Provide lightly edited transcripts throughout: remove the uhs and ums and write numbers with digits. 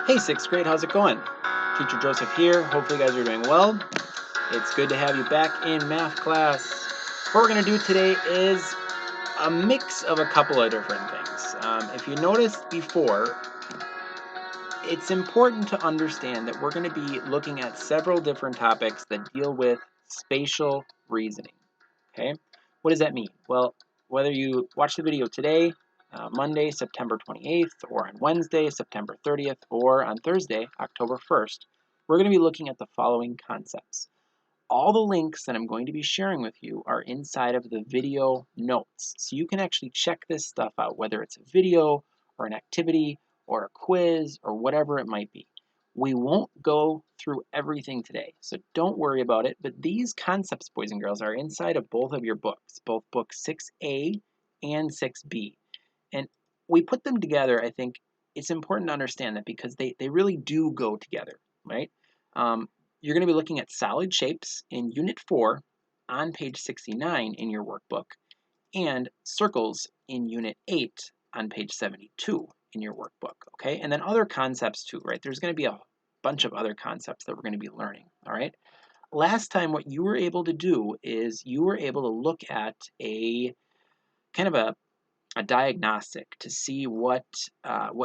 Hey, sixth grade, how's it going? Teacher Joseph here. Hopefully, you guys are doing well. It's good to have you back in math class. What we're going to do today is a mix of a couple of different things. If you noticed before, it's important to understand that we're going to be looking at several different topics that deal with spatial reasoning. Okay? What does that mean? Well, whether you watch the video today, Monday, September 28th, or on Wednesday, September 30th, or on Thursday, October 1st, we're going to be looking at the following concepts. All the links that I'm going to be sharing with you are inside of the video notes. So you can actually check this stuff out, whether it's a video or an activity or a quiz or whatever it might be. We won't go through everything today, so don't worry about it. But these concepts, boys and girls, are inside of both of your books, both book 6A and 6B. And we put them together, I think it's important to understand that because they really do go together, right? You're going to be looking at solid shapes in Unit 4 on page 69 in your workbook and circles in Unit 8 on page 72 in your workbook, okay? And then other concepts too, right? There's going to be a bunch of other concepts that we're going to be learning, all right? Last time what you were able to do is you were able to look at a kind of a diagnostic to see what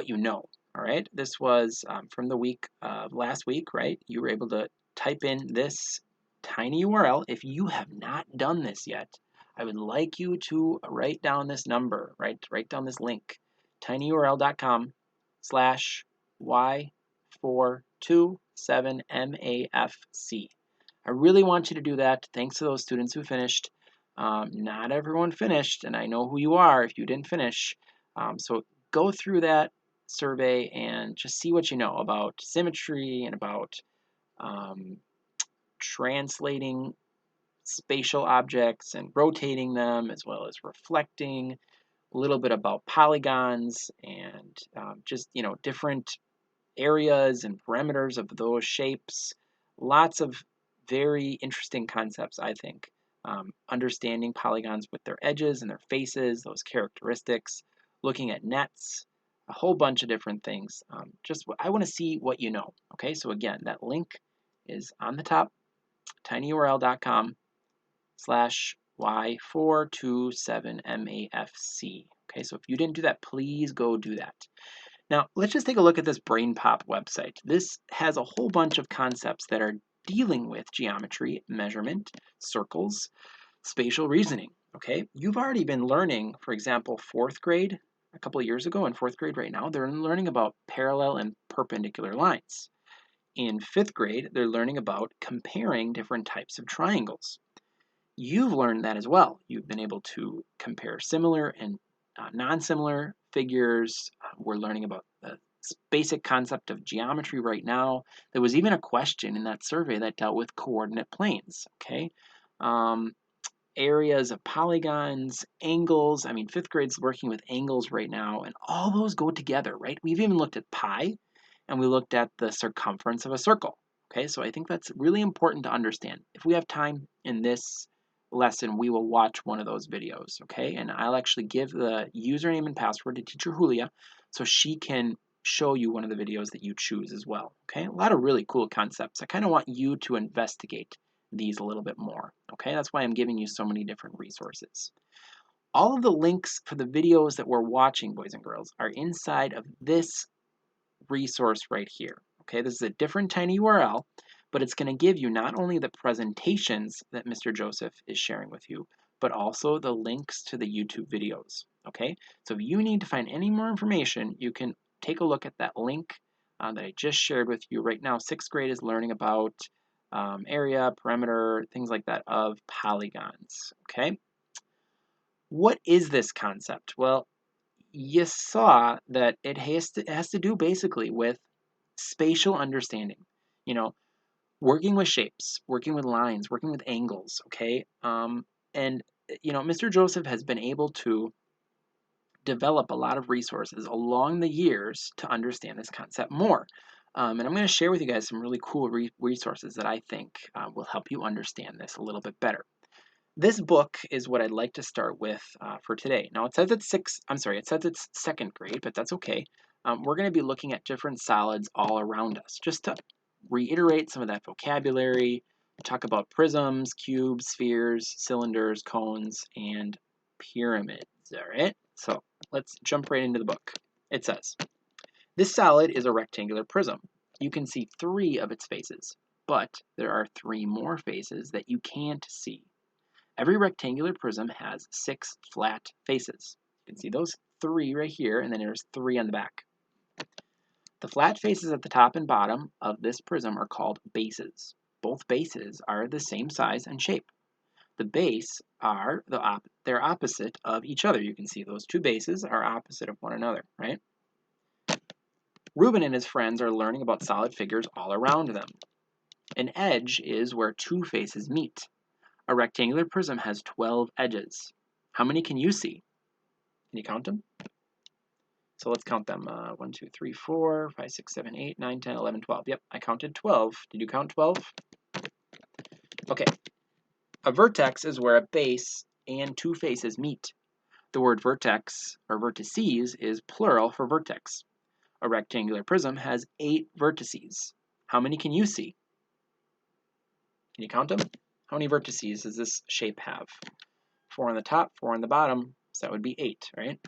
you know, all right? This was from the week of last week, right? You were able to type in this tiny URL. If you have not done this yet, I would like you to write down this number, right? Write down this link, tinyurl.com/y427MAFC. I really want you to do that. Thanks to those students who finished. Not everyone finished, and I know who you are if you didn't finish. So go through that survey and just see what you know about symmetry and about translating spatial objects and rotating them, as well as reflecting, a little bit about polygons and just, different areas and perimeters of those shapes. Lots of very interesting concepts, I think. Understanding polygons with their edges and their faces, those characteristics, looking at nets, a whole bunch of different things. I want to see what you know. Okay, so again, that link is on the top, tinyurl.com/y427MAFC. Okay, so if you didn't do that, please go do that. Now, let's just take a look at this Brainpop website. This has a whole bunch of concepts that are dealing with geometry, measurement, circles, spatial reasoning. Okay, you've already been learning, for example, fourth grade a couple of years ago and fourth grade right now, they're learning about parallel and perpendicular lines. In fifth grade, they're learning about comparing different types of triangles. You've learned that as well. You've been able to compare similar and non-similar figures. We're learning about the basic concept of geometry right now. There was even a question in that survey that dealt with coordinate planes, okay? Areas of polygons, angles. I mean, fifth grade's working with angles right now, and all those go together, right? We've even looked at pi, and we looked at the circumference of a circle, okay? So I think that's really important to understand. If we have time in this lesson, we will watch one of those videos, okay? And I'll actually give the username and password to teacher Julia so she can show you one of the videos that you choose as well, okay? A lot of really cool concepts. I kind of want you to investigate these a little bit more, okay? That's why I'm giving you so many different resources. All of the links for the videos that we're watching, boys and girls, are inside of this resource right here, okay? This is a different tiny URL, but it's going to give you not only the presentations that Mr. Joseph is sharing with you, but also the links to the YouTube videos, okay? So if you need to find any more information, you can take a look at that link that I just shared with you. Right now, sixth grade is learning about area, perimeter, things like that of polygons, okay? What is this concept? Well, you saw that it has to do basically with spatial understanding. You know, working with shapes, working with lines, working with angles, okay? And, Mr. Joseph has been able to develop a lot of resources along the years to understand this concept more. And I'm going to share with you guys some really cool resources that I think will help you understand this a little bit better. This book is what I'd like to start with for today. Now it says it's second grade, but that's okay. we're going to be looking at different solids all around us, just to reiterate some of that vocabulary, talk about prisms, cubes, spheres, cylinders, cones, and pyramids, all right? So let's jump right into the book. It says, this solid is a rectangular prism. You can see 3 of its faces, but there are 3 more faces that you can't see. Every rectangular prism has 6 flat faces. You can see those 3 right here, and then there's 3 on the back. The flat faces at the top and bottom of this prism are called bases. Both bases are the same size and shape. The base are they're opposite of each other. You can see those 2 bases are opposite of one another, right? Reuben and his friends are learning about solid figures all around them. An edge is where 2 faces meet. A rectangular prism has 12 edges. How many can you see? Can you count them? So let's count them. 1, 2, 3, 4, 5, 6, 7, 8, 9, 10, 11, 12. Yep, I counted 12. Did you count 12? Okay. A vertex is where a base and 2 faces meet. The word vertex or vertices is plural for vertex. A rectangular prism has 8 vertices. How many can you see? Can you count them? How many vertices does this shape have? 4 on the top, 4 on the bottom, so that would be 8, right?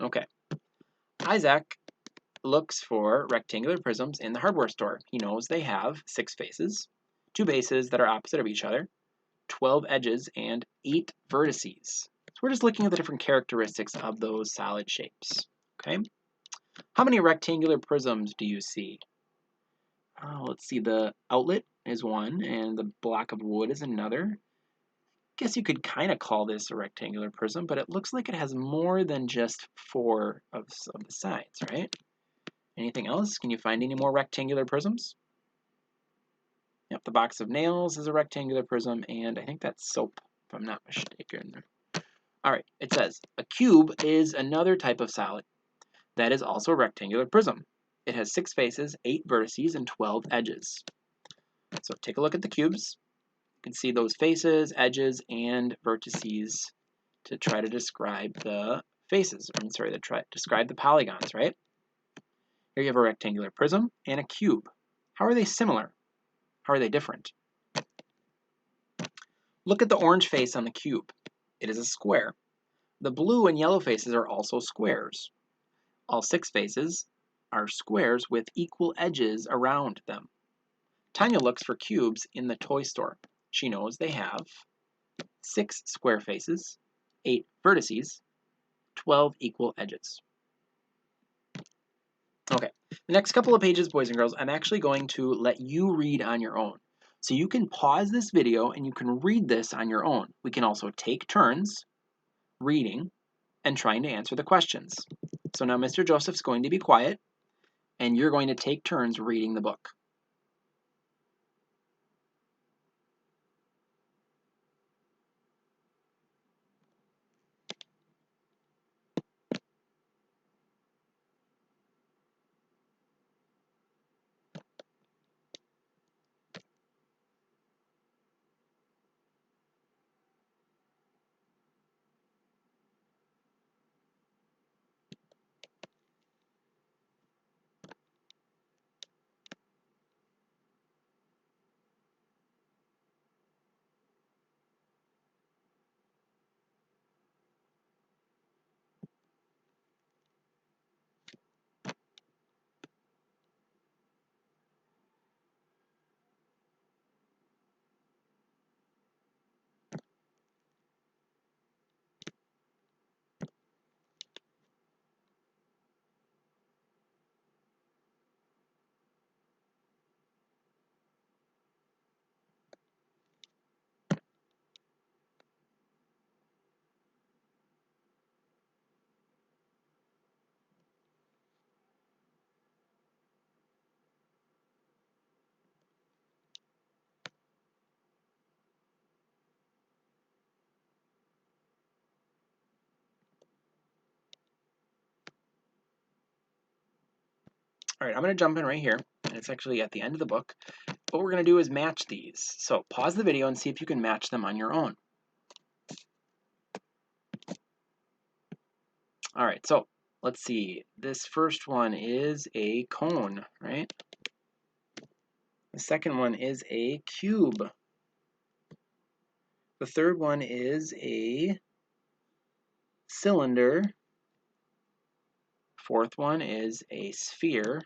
Okay. Isaac looks for rectangular prisms in the hardware store. He knows they have 6 faces, 2 bases that are opposite of each other, 12 edges, and 8 vertices. So we're just looking at the different characteristics of those solid shapes, okay? How many rectangular prisms do you see? Let's see, the outlet is one, and the block of wood is another. Guess you could kind of call this a rectangular prism, but it looks like it has more than just 4 of the sides, right? Anything else? Can you find any more rectangular prisms? Yep, the box of nails is a rectangular prism, and I think that's soap, if I'm not mistaken. All right, it says, a cube is another type of solid that is also a rectangular prism. It has 6 faces, 8 vertices, and 12 edges. So take a look at the cubes. You can see those faces, edges, and vertices to try to describe the faces. Describe the polygons, right? Here you have a rectangular prism and a cube. How are they similar? How are they different? Look at the orange face on the cube. It is a square. The blue and yellow faces are also squares. All 6 faces are squares with equal edges around them. Tanya looks for cubes in the toy store. She knows they have 6 square faces, 8 vertices, 12 equal edges. Okay, the next couple of pages, boys and girls, I'm actually going to let you read on your own. So you can pause this video and you can read this on your own. We can also take turns reading and trying to answer the questions. So now Mr. Joseph's going to be quiet and you're going to take turns reading the book. All right, I'm going to jump in right here, and it's actually at the end of the book. What we're going to do is match these. So pause the video and see if you can match them on your own. All right, so let's see. This first one is a cone, right? The second one is a cube. The third one is a cylinder. Fourth one is a sphere.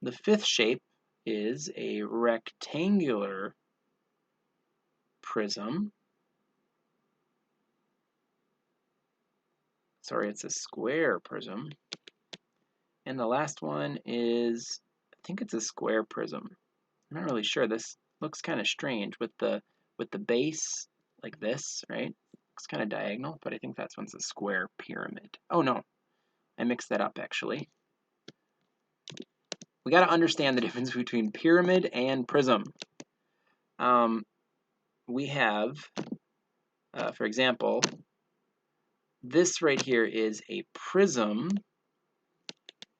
The fifth shape is a rectangular prism. Sorry, it's a square prism. And the last one is, I think it's a square prism. I'm not really sure. This looks kind of strange with the base like this, right? Looks kind of diagonal, but I think that's one's a square pyramid. Oh no, I mixed that up actually. We got to understand the difference between pyramid and prism. We have, for example, this right here is a prism.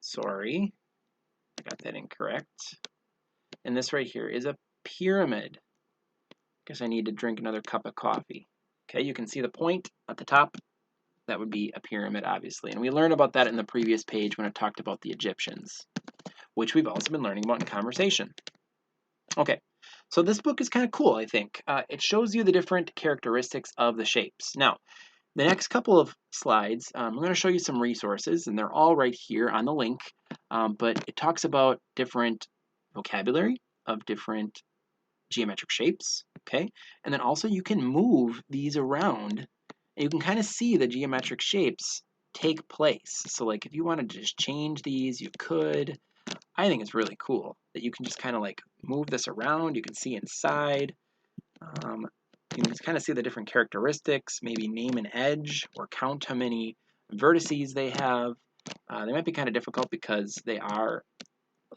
Sorry, I got that incorrect. And this right here is a pyramid. Guess I need to drink another cup of coffee. Okay, you can see the point at the top. That would be a pyramid, obviously. And we learned about that in the previous page when it talked about the Egyptians, which we've also been learning about in conversation. Okay, so this book is kind of cool, I think. It shows you the different characteristics of the shapes. Now, the next couple of slides, I'm going to show you some resources, and they're all right here on the link, but it talks about different vocabulary of different geometric shapes, okay? And then also you can move these around, and you can kind of see the geometric shapes take place. So like if you wanted to just change these, you could. I think it's really cool that you can just kind of like move this around. You can see inside. You can kind of see the different characteristics, maybe name an edge or count how many vertices they have. They might be kind of difficult because they are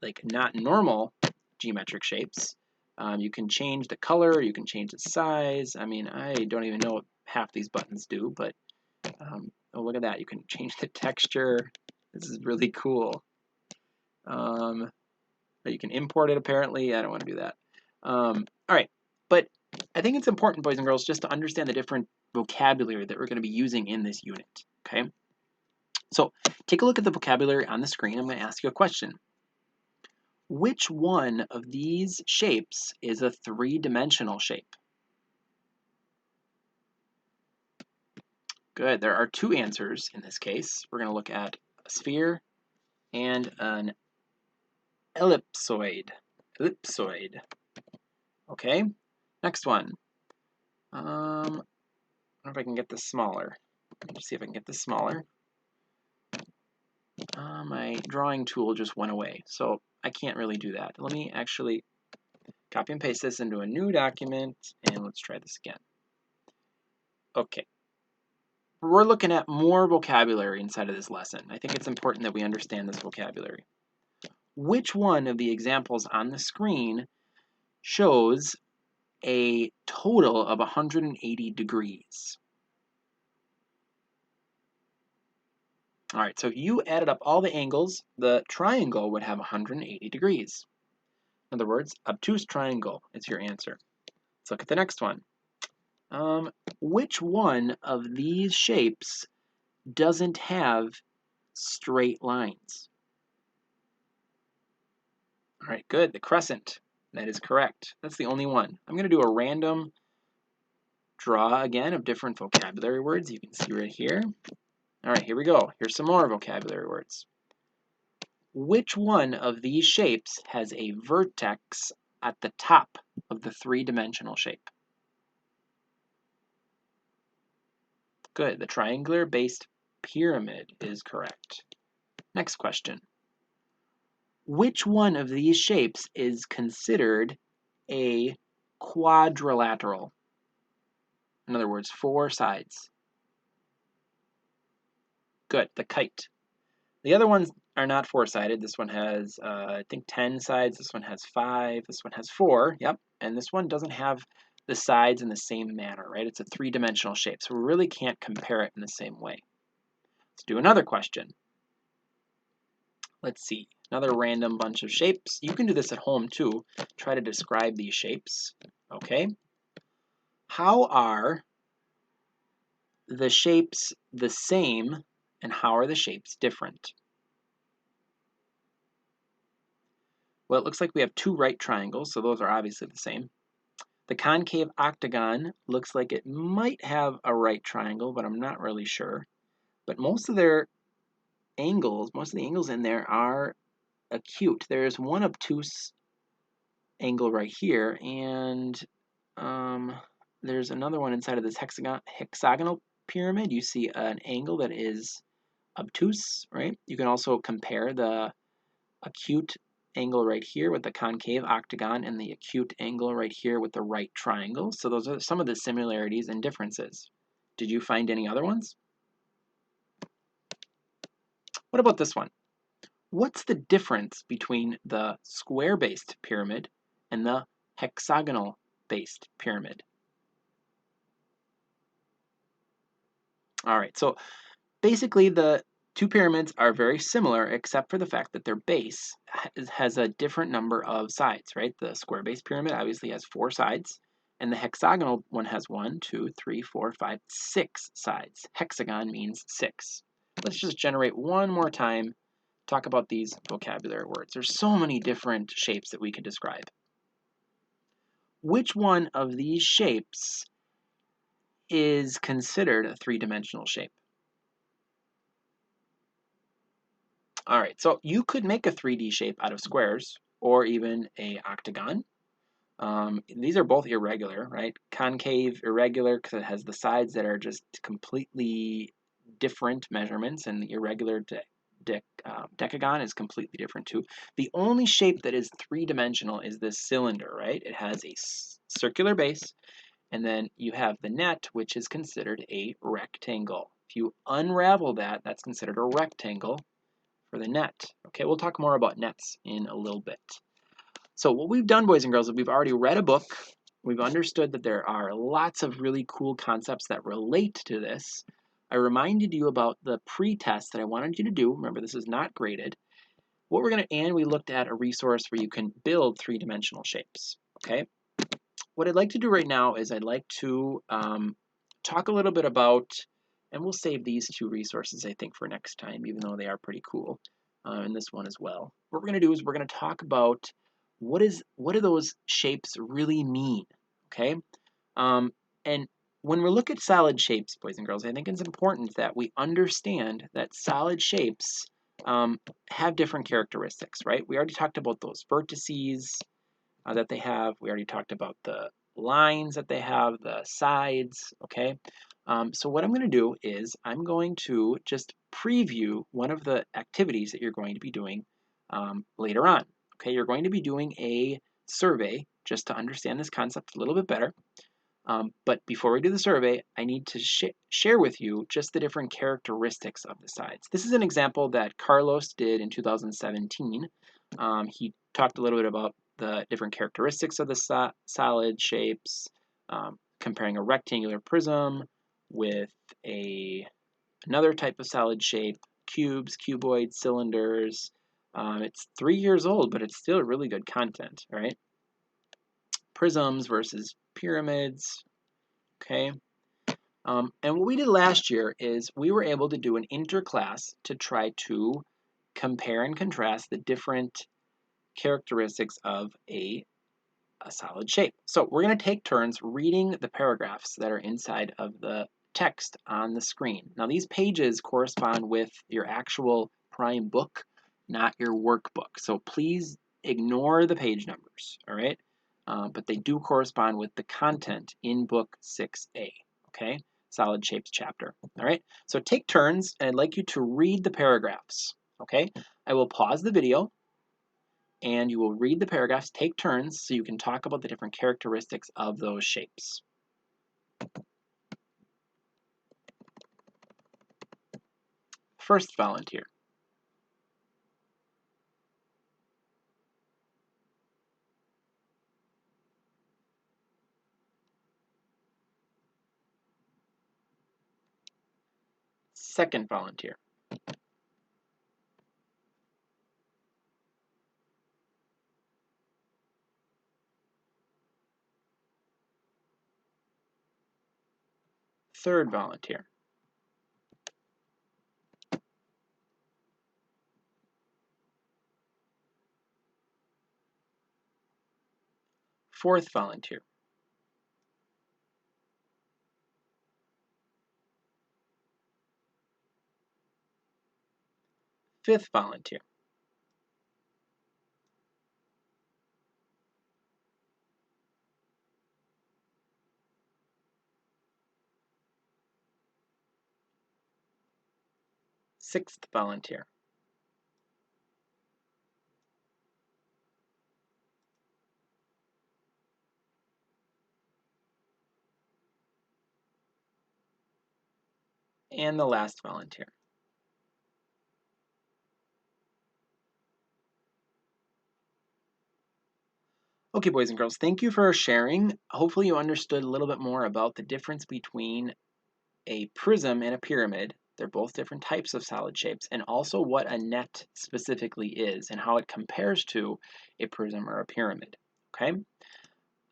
like not normal geometric shapes. You can change the color, you can change the size. I mean, I don't even know what half these buttons do, but oh, look at that. You can change the texture. This is really cool. You can import it, apparently. I don't want to do that. All right, but I think it's important, boys and girls, just to understand the different vocabulary that we're going to be using in this unit, okay? So take a look at the vocabulary on the screen. I'm going to ask you a question. Which one of these shapes is a three-dimensional shape? Good. There are two answers in this case. We're going to look at a sphere and an ellipsoid. Ellipsoid. Okay. Next one. I wonder if I can get this smaller. Let's see if I can get this smaller. My drawing tool just went away, so I can't really do that. Let me actually copy and paste this into a new document, and let's try this again. Okay. We're looking at more vocabulary inside of this lesson. I think it's important that we understand this vocabulary. Which one of the examples on the screen shows a total of 180 degrees? All right, so if you added up all the angles, the triangle would have 180 degrees. In other words, obtuse triangle is your answer. Let's look at the next one. Which one of these shapes doesn't have straight lines? All right, good. The crescent. That is correct. That's the only one. I'm going to do a random draw again of different vocabulary words. You can see right here. All right, here we go. Here's some more vocabulary words. Which one of these shapes has a vertex at the top of the three-dimensional shape? Good. The triangular-based pyramid is correct. Next question. Which one of these shapes is considered a quadrilateral? In other words, four sides. Good, the kite. The other ones are not four-sided. This one has, I think, 10 sides. This one has 5. This one has 4. Yep. And this one doesn't have the sides in the same manner, right? It's a three-dimensional shape, so we really can't compare it in the same way. Let's do another question. Let's see. Another random bunch of shapes. You can do this at home, too. Try to describe these shapes. Okay. How are the shapes the same And how are the shapes different? Well, it looks like we have two right triangles, so those are obviously the same. The concave octagon looks like it might have a right triangle, but I'm not really sure. But most of the angles in there are acute. There's one obtuse angle right here, and there's another one inside of this hexagonal pyramid. You see an angle that is obtuse, right? You can also compare the acute angle right here with the concave octagon and the acute angle right here with the right triangle. So those are some of the similarities and differences. Did you find any other ones? What about this one? What's the difference between the square-based pyramid and the hexagonal-based pyramid? All right, so basically the two pyramids are very similar except for the fact that their base has a different number of sides, right? The square-based pyramid obviously has 4 sides, and the hexagonal one has 1, 2, 3, 4, 5, 6 sides. Hexagon means 6. Let's just generate one more time, talk about these vocabulary words. There's so many different shapes that we could describe. Which one of these shapes is considered a three-dimensional shape? All right, so you could make a 3D shape out of squares or even a octagon. These are both irregular, right? Concave, irregular, because it has the sides that are just completely different measurements, and the irregular decagon is completely different too. The only shape that is three-dimensional is this cylinder, right? It has a circular base, and then you have the net, which is considered a rectangle. If you unravel that, that's considered a rectangle for the net. Okay, we'll talk more about nets in a little bit. So what we've done, boys and girls, is we've already read a book. We've understood that there are lots of really cool concepts that relate to this. I reminded you about the pre-test that I wanted you to do. Remember, this is not graded. And we looked at a resource where you can build three-dimensional shapes. Okay. What I'd like to do right now is I'd like to talk a little bit about, and we'll save these two resources, I think, for next time, even though they are pretty cool, and this one as well. What we're going to do is we're going to talk about what do those shapes really mean, okay? And when we look at solid shapes, boys and girls, I think it's important that we understand that solid shapes have different characteristics, right? We already talked about those vertices that they have. We already talked about the lines that they have, the sides, okay? So what I'm going to do is I'm going to just preview one of the activities that you're going to be doing later on. Okay, you're going to be doing a survey just to understand this concept a little bit better. But before we do the survey, I need to share with you just the different characteristics of the sides. This is an example that Carlos did in 2017. He talked a little bit about the different characteristics of the solid shapes, comparing a rectangular prism with another type of solid shape, cubes, cuboids, cylinders. It's 3 years old, but it's still really good content, right? Prisms versus pyramids, okay? And what we did last year is we were able to do an interclass to try to compare and contrast the different characteristics of a solid shape. So we're going to take turns reading the paragraphs that are inside of the text on the screen. Now these pages correspond with your actual prime book, not your workbook. So please ignore the page numbers, all right? But they do correspond with the content in book 6A, okay? Solid shapes chapter, all right? So take turns, and I'd like you to read the paragraphs, okay? I will pause the video, and you will read the paragraphs, take turns, so you can talk about the different characteristics of those shapes. First volunteer. Second volunteer. Third volunteer. Fourth volunteer. Fifth volunteer. Sixth volunteer. And the last volunteer. Okay, boys and girls, thank you for sharing. Hopefully you understood a little bit more about the difference between a prism and a pyramid. They're both different types of solid shapes, and also what a net specifically is and how it compares to a prism or a pyramid. Okay?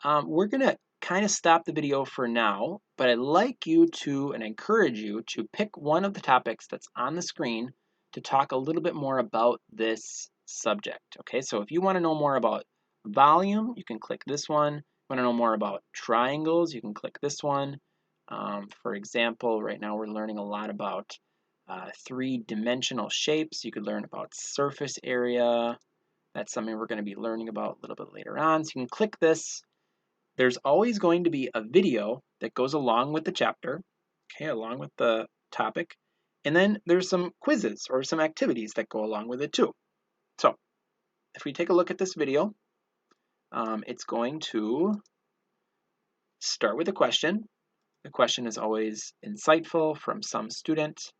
We're going to kind of stop the video for now, but I'd like you to and encourage you to pick one of the topics that's on the screen to talk a little bit more about this subject. Okay, so if you want to know more about volume, you can click this one. If you want to know more about triangles, you can click this one. For example, right now we're learning a lot about three-dimensional shapes. You could learn about surface area. That's something we're going to be learning about a little bit later on. So you can click this. There's always going to be a video that goes along with the chapter, okay, along with the topic. And then there's some quizzes or some activities that go along with it too. So if we take a look at this video, it's going to start with a question. The question is always insightful from some student.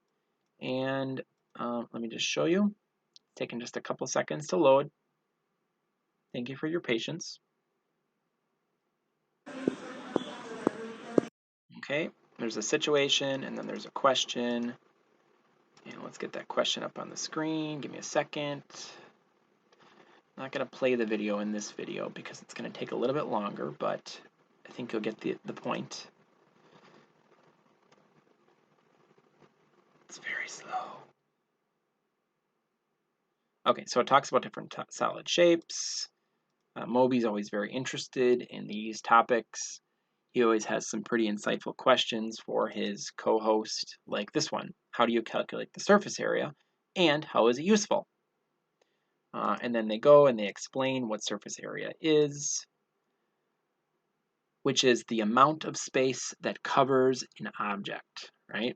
And let me just show you. It's taking just a couple seconds to load. Thank you for your patience. Okay, there's a situation and then there's a question. And let's get that question up on the screen. Give me a second. I'm not going to play the video in this video because it's going to take a little bit longer, but I think you'll get the point. It's very slow. Okay, so it talks about different solid shapes. Moby's always very interested in these topics. He always has some pretty insightful questions for his co-host, like this one. How do you calculate the surface area, and how is it useful? And then they go and they explain what surface area is, which is the amount of space that covers an object, right?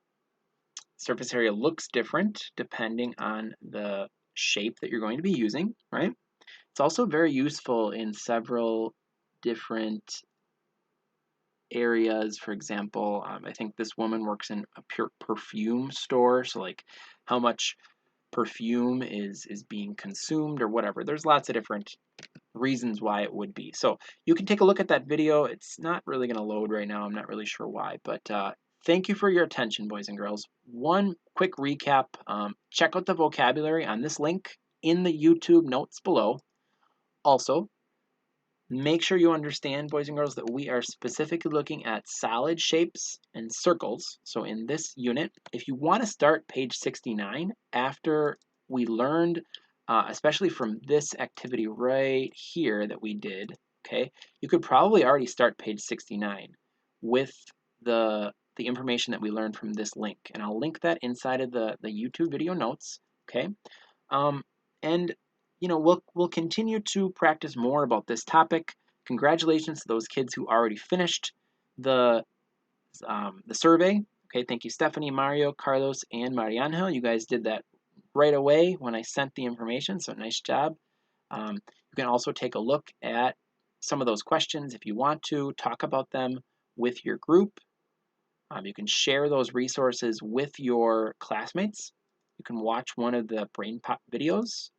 Surface area looks different depending on the shape that you're going to be using, right? It's also very useful in several different areas. For example, I think this woman works in a pure perfume store, so like how much perfume is being consumed or whatever. There's lots of different reasons why it would be. So you can take a look at that video. It's not really going to load right now. I'm not really sure why, but thank you for your attention, boys and girls. One quick recap. Check out the vocabulary on this link in the YouTube notes below. Also, make sure you understand, boys and girls, that we are specifically looking at solid shapes and circles. So in this unit, if you want to start page 69 after we learned, especially from this activity right here that we did, okay, you could probably already start page 69 with the information that we learned from this link. And I'll link that inside of the YouTube video notes, okay? And you know, we'll continue to practice more about this topic. Congratulations to those kids who already finished the survey. Okay, thank you, Stephanie, Mario, Carlos, and Marianjo. You guys did that right away when I sent the information, so nice job. You can also take a look at some of those questions if you want to, talk about them with your group. You can share those resources with your classmates. You can watch one of the Brainpop videos.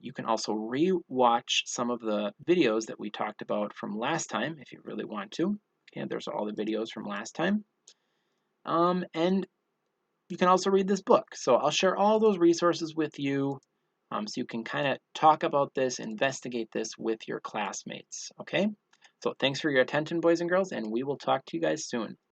You can also re-watch some of the videos that we talked about from last time if you really want to. Okay, there's all the videos from last time. And you can also read this book. So I'll share all those resources with you so you can kind of talk about this, investigate this with your classmates. Okay? So thanks for your attention, boys and girls, and we will talk to you guys soon.